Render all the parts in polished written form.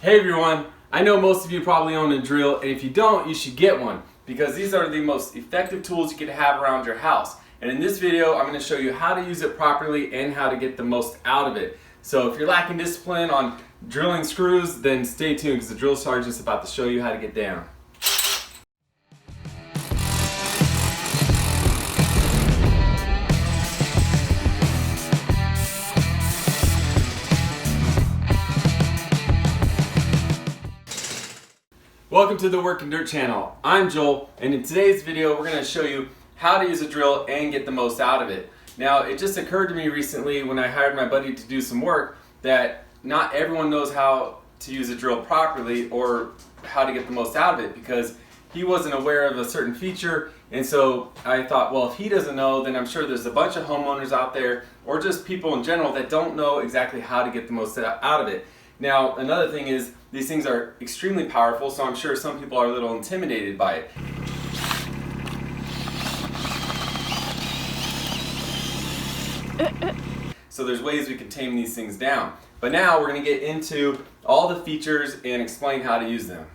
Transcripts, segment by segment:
Hey everyone, I know most of you probably own a drill, and if you don't, you should get one because these are the most effective tools you can have around your house. And in this video, I'm going to show you how to use it properly and how to get the most out of it. So if you're lacking discipline on drilling screws, then stay tuned because the drill sergeant's about to show you how to get down. Welcome to the Working Dirt channel. I'm Joel, and in today's video we're going to show you how to use a drill and get the most out of it. Now, it just occurred to me recently when I hired my buddy to do some work that not everyone knows how to use a drill properly or how to get the most out of it because he wasn't aware of a certain feature, and so I thought, well, if he doesn't know, then I'm sure there's a bunch of homeowners out there or just people in general that don't know exactly how to get the most out of it. Now, another thing is these things are extremely powerful, so I'm sure some people are a little intimidated by it. So there's ways we can tame these things down. But now we're going to get into all the features and explain how to use them.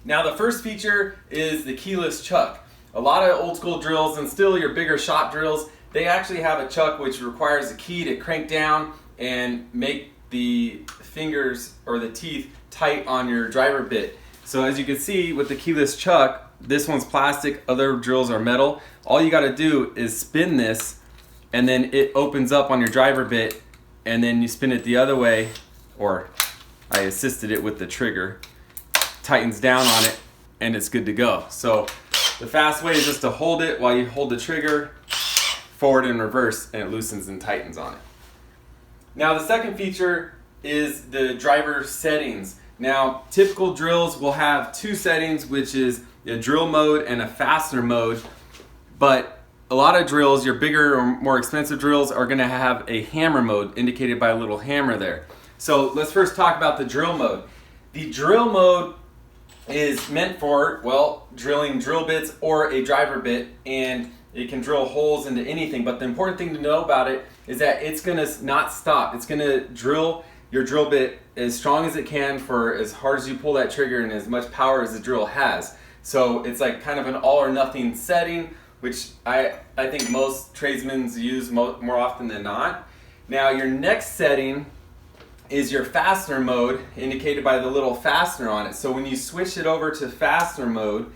Now the first feature is the keyless chuck. A lot of old school drills and still your bigger shop drills, they actually have a chuck which requires a key to crank down and make the fingers or the teeth tight on your driver bit. So as you can see with the keyless chuck, this one's plastic, other drills are metal. All you got to do is spin this and then it opens up on your driver bit, and then you spin it the other way, or I assisted it with the trigger, tightens down on it, and it's good to go. So the fast way is just to hold it while you hold the trigger forward and reverse, and it loosens and tightens on it. Now the second feature is the driver settings. Now typical drills will have two settings, which is a drill mode and a fastener mode, but a lot of drills, your bigger or more expensive drills, are going to have a hammer mode indicated by a little hammer there. So let's first talk about the drill mode. The drill mode is meant for, well, drilling drill bits or a driver bit, and it can drill holes into anything, but the important thing to know about it is that it's going to not stop. It's going to drill your drill bit as strong as it can for as hard as you pull that trigger and as much power as the drill has. So it's like kind of an all or nothing setting, which I think most tradesmen use more often than not. Now your next setting is your fastener mode, indicated by the little fastener on it. So when you switch it over to fastener mode,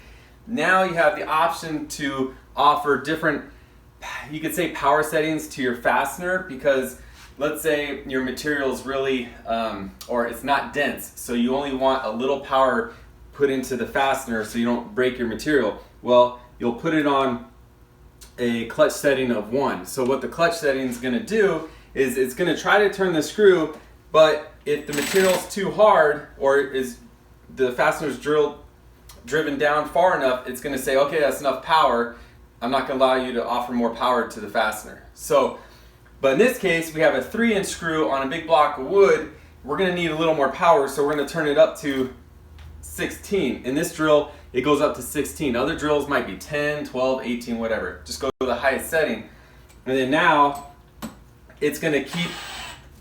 now you have the option to offer different, you could say, power settings to your fastener, because let's say your material is really, or it's not dense, so you only want a little power put into the fastener so you don't break your material. Well, you'll put it on a clutch setting of 1. So what the clutch setting is going to do is it's going to try to turn the screw, but if the material's too hard or is the fastener's driven down far enough, it's going to say, okay, that's enough power. I'm not going to allow you to offer more power to the fastener. So, but in this case, we have a 3-inch screw on a big block of wood. We're going to need a little more power, so we're going to turn it up to 16. In this drill, it goes up to 16. Other drills might be 10, 12, 18, whatever. Just go to the highest setting. And then now, it's going to keep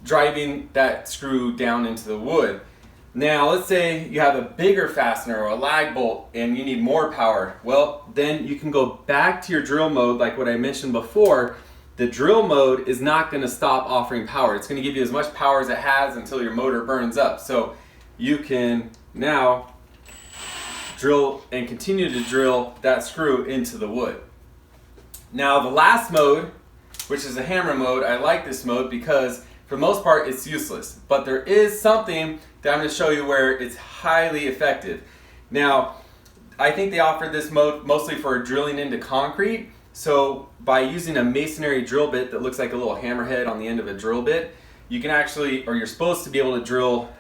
driving that screw down into the wood. Now, let's say you have a bigger fastener or a lag bolt and you need more power. Well, then you can go back to your drill mode, like what I mentioned before. The drill mode is not going to stop offering power. It's going to give you as much power as it has until your motor burns up. So you can now drill and continue to drill that screw into the wood. Now the last mode, which is a hammer mode, I like this mode because for the most part it's useless, but there is something that I'm going to show you where it's highly effective. Now I think they offer this mode mostly for drilling into concrete. So by using a masonry drill bit that looks like a little hammerhead on the end of a drill bit, you can actually, or you're supposed to be able to drill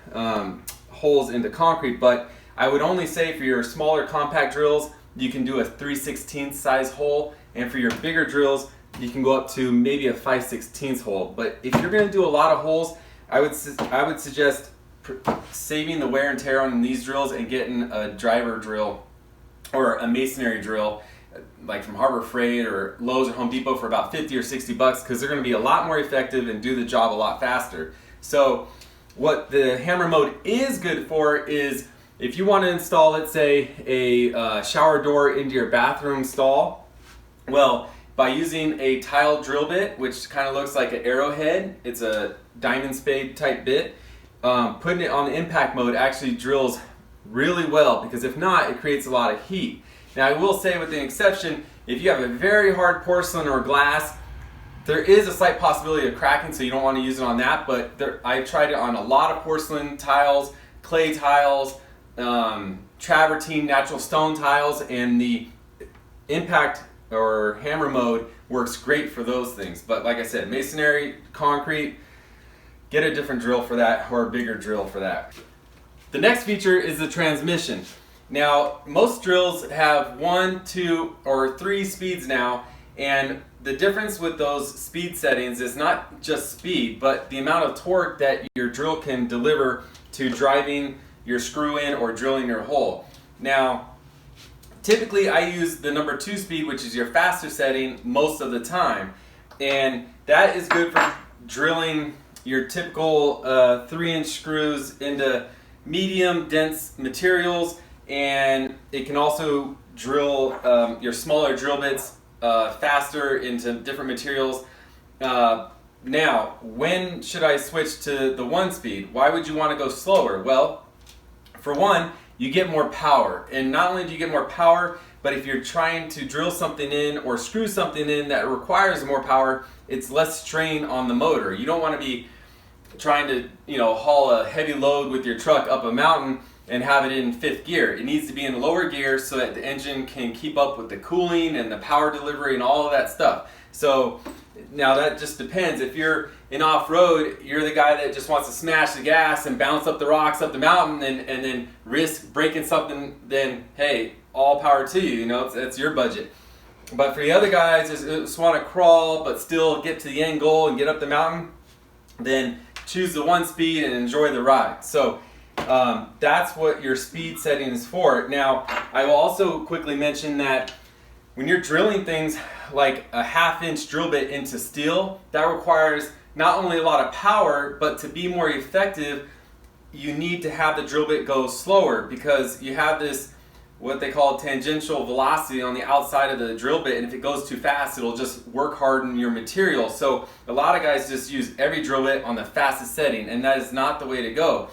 holes into concrete, but I would only say for your smaller compact drills, you can do a 3/16 size hole, and for your bigger drills, you can go up to maybe a 5/16 hole. But if you're going to do a lot of holes, I would suggest saving the wear and tear on these drills and getting a driver drill or a masonry drill, like from Harbor Freight or Lowe's or Home Depot for about 50 or 60 bucks, because they're going to be a lot more effective and do the job a lot faster. So What the hammer mode is good for is if you want to install, let's say, a shower door into your bathroom stall. Well, by using a tile drill bit, which kind of looks like an arrowhead, it's a diamond spade type bit, putting it on the impact mode actually drills really well, because if not, it creates a lot of heat. Now I will say, with an exception, if you have a very hard porcelain or glass, there is a slight possibility of cracking, so you don't want to use it on that, but I've tried it on a lot of porcelain tiles, clay tiles, travertine natural stone tiles, and the impact or hammer mode works great for those things. But like I said, masonry, concrete, get a different drill for that, or a bigger drill for that. The next feature is the transmission. Now, most drills have 1, 2, or 3 speeds now, and the difference with those speed settings is not just speed, but the amount of torque that your drill can deliver to driving your screw in or drilling your hole. Now, typically I use the number 2 speed, which is your faster setting, most of the time, and that is good for drilling your typical 3-inch screws into medium dense materials, and it can also drill your smaller drill bits faster into different materials. Now, when should I switch to the 1 speed? Why would you want to go slower? Well, for one, you get more power, and not only do you get more power, but if you're trying to drill something in or screw something in that requires more power, it's less strain on the motor. You don't want to be trying to, haul a heavy load with your truck up a mountain and have it in 5th gear. It needs to be in lower gear so that the engine can keep up with the cooling and the power delivery and all of that stuff. So now that just depends. If you're in off-road, you're the guy that just wants to smash the gas and bounce up the rocks up the mountain and then risk breaking something, then hey, all power to you, it's your budget. But for the other guys that just want to crawl but still get to the end goal and get up the mountain, then choose the 1 speed and enjoy the ride. So that's what your speed setting is for. Now, I will also quickly mention that when you're drilling things like a 1/2-inch drill bit into steel, that requires not only a lot of power, but to be more effective, you need to have the drill bit go slower, because you have this, what they call tangential velocity on the outside of the drill bit, and if it goes too fast, it'll just work harden your material. So a lot of guys just use every drill bit on the fastest setting, and that is not the way to go.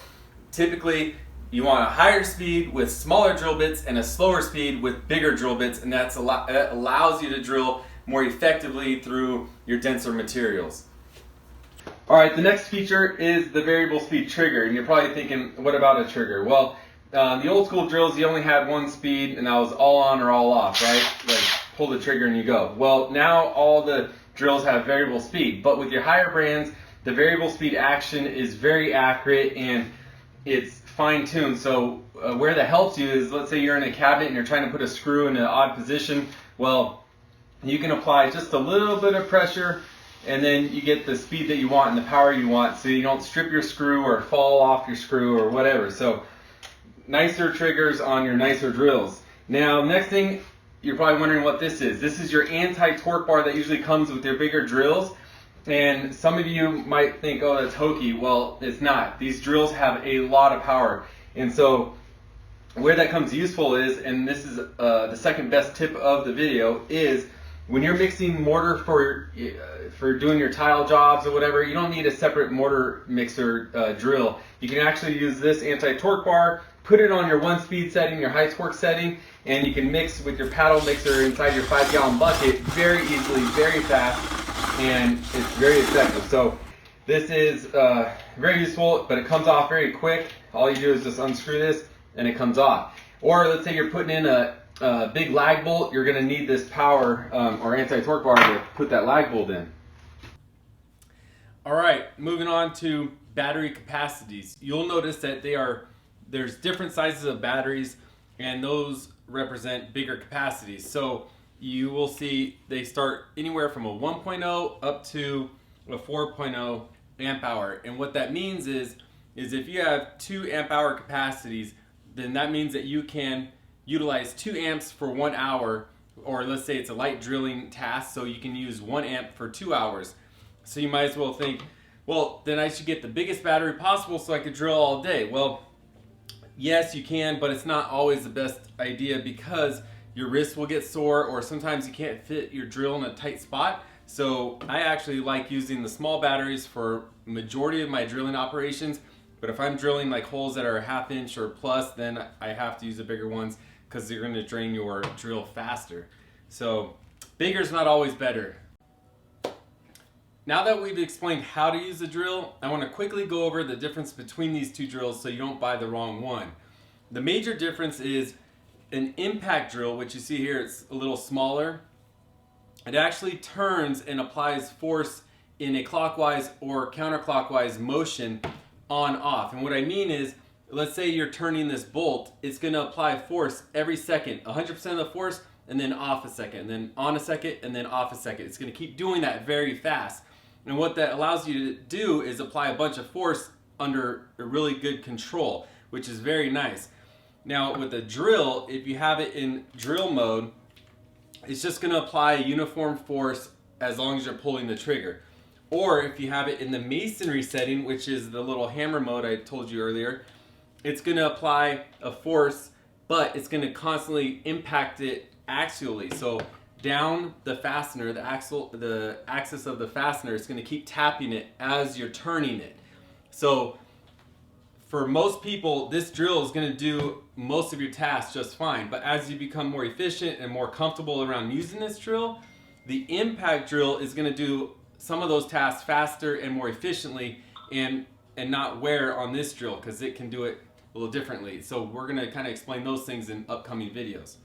Typically, you want a higher speed with smaller drill bits and a slower speed with bigger drill bits, and that allows you to drill more effectively through your denser materials. Alright, the next feature is the variable speed trigger, and you're probably thinking, what about a trigger? Well, the old school drills, you only had 1 speed, and that was all on or all off, right? Like, pull the trigger and you go. Well, now all the drills have variable speed, but with your higher brands, the variable speed action is very accurate and it's fine-tuned. So where that helps you is, let's say you're in a cabinet and you're trying to put a screw in an odd position. Well, you can apply just a little bit of pressure, and then you get the speed that you want and the power you want, so you don't strip your screw or fall off your screw or whatever. So nicer triggers on your nicer drills. Now, next thing, you're probably wondering what this is. This is your anti-torque bar that usually comes with your bigger drills. And some of you might think, oh, that's hokey. Well, it's not. These drills have a lot of power. And so where that comes useful is, and this is the second best tip of the video, is when you're mixing mortar for doing your tile jobs or whatever, you don't need a separate mortar mixer drill. You can actually use this anti-torque bar, put it on your 1 speed setting, your high torque setting, and you can mix with your paddle mixer inside your 5-gallon bucket very easily, very fast, and it's very effective. So this is very useful, but it comes off very quick. All you do is just unscrew this and it comes off. Or let's say you're putting in a big lag bolt, you're going to need this power or anti-torque bar to put that lag bolt in. All right, moving on to battery capacities. You'll notice that there's different sizes of batteries, and those represent bigger capacities. So you will see they start anywhere from a 1.0 up to a 4.0 amp hour. And what that means is if you have 2 amp hour capacities, then that means that you can utilize 2 amps for 1 hour, or let's say it's a light drilling task, so you can use 1 amp for 2 hours. So you might as well think well, then I should get the biggest battery possible so I could drill all day. Well, yes, you can, but it's not always the best idea because your wrist will get sore, or sometimes you can't fit your drill in a tight spot. So I actually like using the small batteries for majority of my drilling operations. But if I'm drilling like holes that are a 1/2 inch or plus, then I have to use the bigger ones because they're going to drain your drill faster. So bigger is not always better. Now that we've explained how to use the drill, I want to quickly go over the difference between these two drills so you don't buy the wrong one. The major difference is an impact drill, which you see here, it's a little smaller. It actually turns and applies force in a clockwise or counterclockwise motion on off. And what I mean is, let's say you're turning this bolt, it's going to apply force every second, 100% of the force, and then off a second, and then on a second, and then off a second. It's going to keep doing that very fast. And what that allows you to do is apply a bunch of force under a really good control, which is very nice. Now with a drill, if you have it in drill mode, it's just going to apply uniform force as long as you're pulling the trigger. Or if you have it in the masonry setting, which is the little hammer mode I told you earlier, it's going to apply a force, but it's going to constantly impact it axially. So down the fastener, the axis of the fastener, it's going to keep tapping it as you're turning it. So for most people, this drill is going to do most of your tasks just fine. But as you become more efficient and more comfortable around using this drill, the impact drill is going to do some of those tasks faster and more efficiently, and not wear on this drill because it can do it a little differently. So we're going to kind of explain those things in upcoming videos.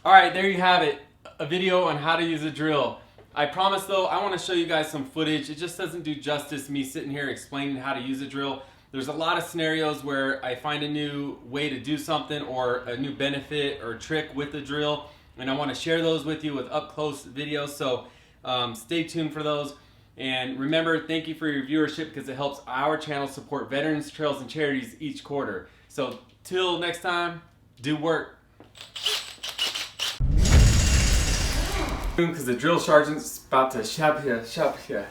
Alright, there you have it, a video on how to use a drill. I promise though, I want to show you guys some footage. It just doesn't do justice me sitting here explaining how to use a drill. There's a lot of scenarios where I find a new way to do something or a new benefit or trick with the drill, and I want to share those with you with up close videos, so stay tuned for those. And remember, thank you for your viewership because it helps our channel support veterans, trails, and charities each quarter. So till next time, do work. Because the drill sergeant's about to shop here.